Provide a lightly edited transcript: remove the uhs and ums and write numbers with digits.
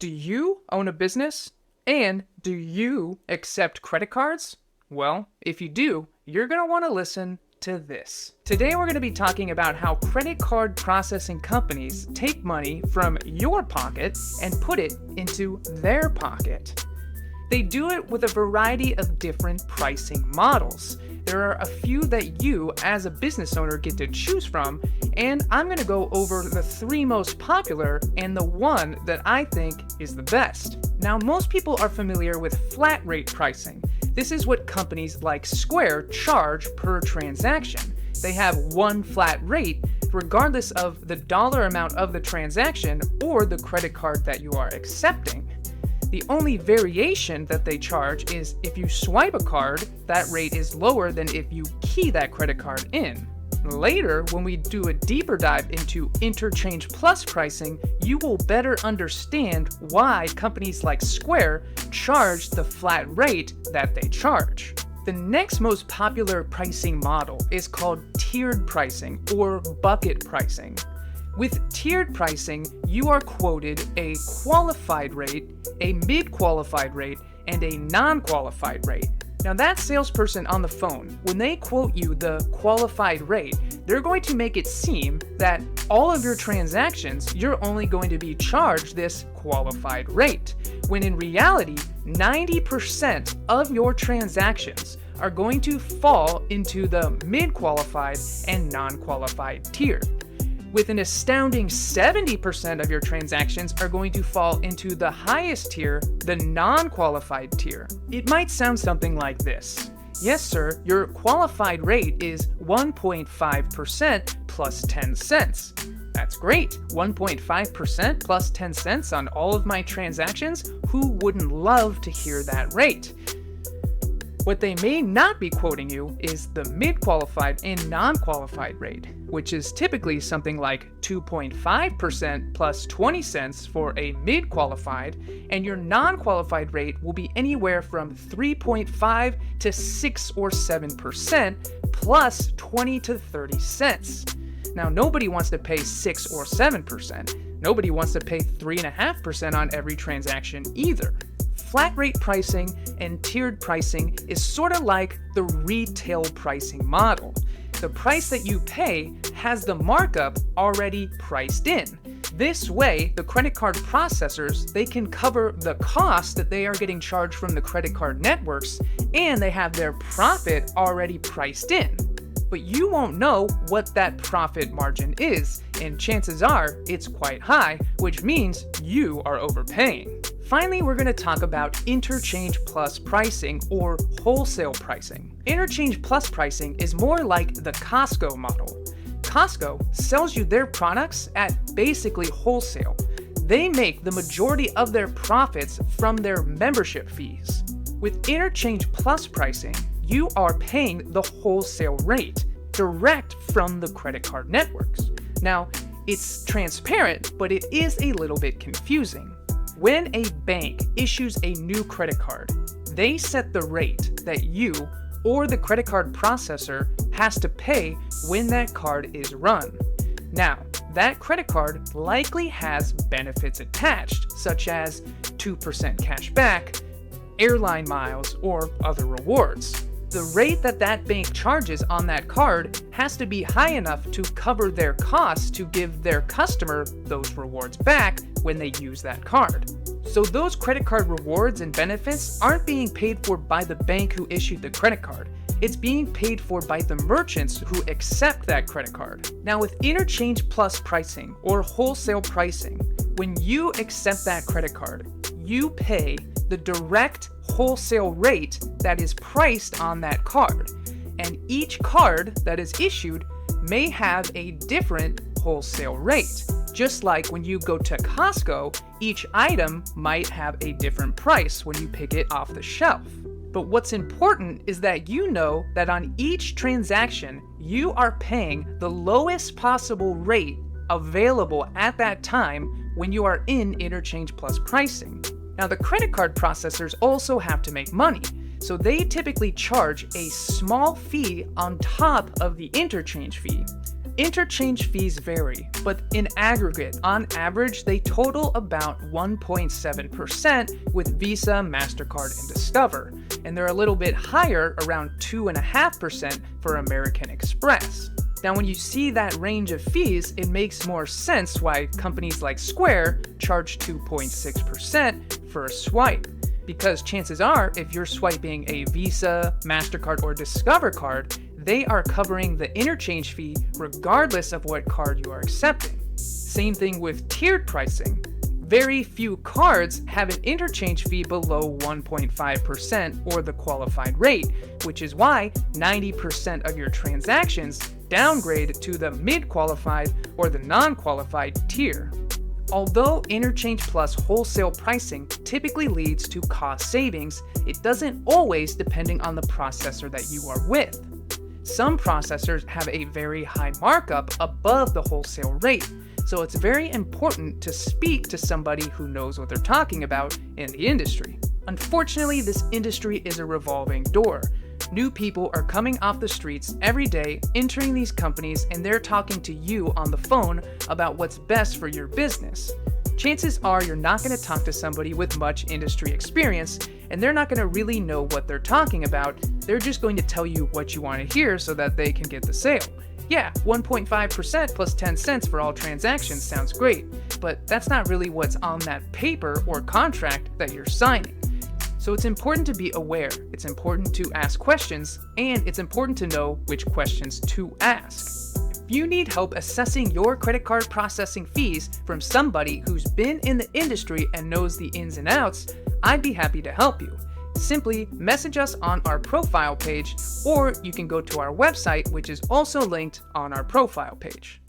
Do you own a business? And do you accept credit cards? Well, if you do, you're going to want to listen to this. Today we're going to be talking about how credit card processing companies take money from your pocket and put it into their pocket. They do it with a variety of different pricing models. There are a few that you, as a business owner, get to choose from, and I'm going to go over the three most popular and the one that I think is the best. Now, most people are familiar with flat rate pricing. This is what companies like Square charge per transaction. They have one flat rate regardless of the dollar amount of the transaction or the credit card that you are accepting. The only variation that they charge is if you swipe a card, that rate is lower than if you key that credit card in. Later, when we do a deeper dive into Interchange-Plus pricing, you will better understand why companies like Square charge the flat rate that they charge. The next most popular pricing model is called tiered pricing or bucket pricing. With tiered pricing, you are quoted a qualified rate, a mid-qualified rate, and a non-qualified rate. Now that salesperson on the phone, when they quote you the qualified rate, they're going to make it seem that all of your transactions, you're only going to be charged this qualified rate, when in reality, 90% of your transactions are going to fall into the mid-qualified and non-qualified tier. With an astounding 70% of your transactions are going to fall into the highest tier, the non-qualified tier. It might sound something like this. Yes, sir, your qualified rate is 1.5% plus 10 cents. That's great. 1.5% plus 10 cents on all of my transactions? Who wouldn't love to hear that rate? What they may not be quoting you is the mid-qualified and non-qualified rate, which is typically something like 2.5% plus 20 cents for a mid-qualified, and your non-qualified rate will be anywhere from 3.5 to 6 or 7% plus 20 to 30 cents. Now, nobody wants to pay 6 or 7%. Nobody wants to pay 3.5% on every transaction either. Flat rate pricing and tiered pricing is sort of like the retail pricing model. The price that you pay has the markup already priced in. This way, the credit card processors, they can cover the cost that they are getting charged from the credit card networks, and they have their profit already priced in. But you won't know what that profit margin is, and chances are it's quite high, which means you are overpaying. Finally, we're going to talk about Interchange-Plus pricing or wholesale pricing. Interchange-Plus pricing is more like the Costco model. Costco sells you their products at basically wholesale. They make the majority of their profits from their membership fees. With Interchange-Plus pricing, you are paying the wholesale rate direct from the credit card networks. Now, it's transparent, but it is a little bit confusing. When a bank issues a new credit card, they set the rate that you or the credit card processor has to pay when that card is run. Now, that credit card likely has benefits attached, such as 2% cash back, airline miles, or other rewards. The rate that that bank charges on that card has to be high enough to cover their costs to give their customer those rewards back when they use that card. So those credit card rewards and benefits aren't being paid for by the bank who issued the credit card. It's being paid for by the merchants who accept that credit card. Now with Interchange-Plus pricing or wholesale pricing, when you accept that credit card, you pay the direct wholesale rate that is priced on that card. And each card that is issued may have a different wholesale rate. Just like when you go to Costco, each item might have a different price when you pick it off the shelf. But what's important is that you know that on each transaction, you are paying the lowest possible rate available at that time when you are in Interchange-Plus pricing. Now, the credit card processors also have to make money, so they typically charge a small fee on top of the interchange fee. Interchange fees vary, but in aggregate, on average, they total about 1.7% with Visa, MasterCard, and Discover, and they're a little bit higher, around 2.5% for American Express. Now, when you see that range of fees, it makes more sense why companies like Square charge 2.6% for a swipe. Because chances are, if you're swiping a Visa, MasterCard, or Discover card, they are covering the interchange fee regardless of what card you are accepting. Same thing with tiered pricing. Very few cards have an interchange fee below 1.5% or the qualified rate, which is why 90% of your transactions downgrade to the mid-qualified or the non-qualified tier. Although Interchange-Plus wholesale pricing typically leads to cost savings, it doesn't always, depending on the processor that you are with. Some processors have a very high markup above the wholesale rate, so it's very important to speak to somebody who knows what they're talking about in the industry. Unfortunately, this industry is a revolving door. New people are coming off the streets every day, entering these companies, and they're talking to you on the phone about what's best for your business. Chances are you're not going to talk to somebody with much industry experience, and they're not going to really know what they're talking about. They're just going to tell you what you want to hear so that they can get the sale. Yeah, 1.5% plus 10 cents for all transactions sounds great, but that's not really what's on that paper or contract that you're signing. So it's important to be aware, it's important to ask questions, and it's important to know which questions to ask. If you need help assessing your credit card processing fees from somebody who's been in the industry and knows the ins and outs, I'd be happy to help you. Simply message us on our profile page, or you can go to our website, which is also linked on our profile page.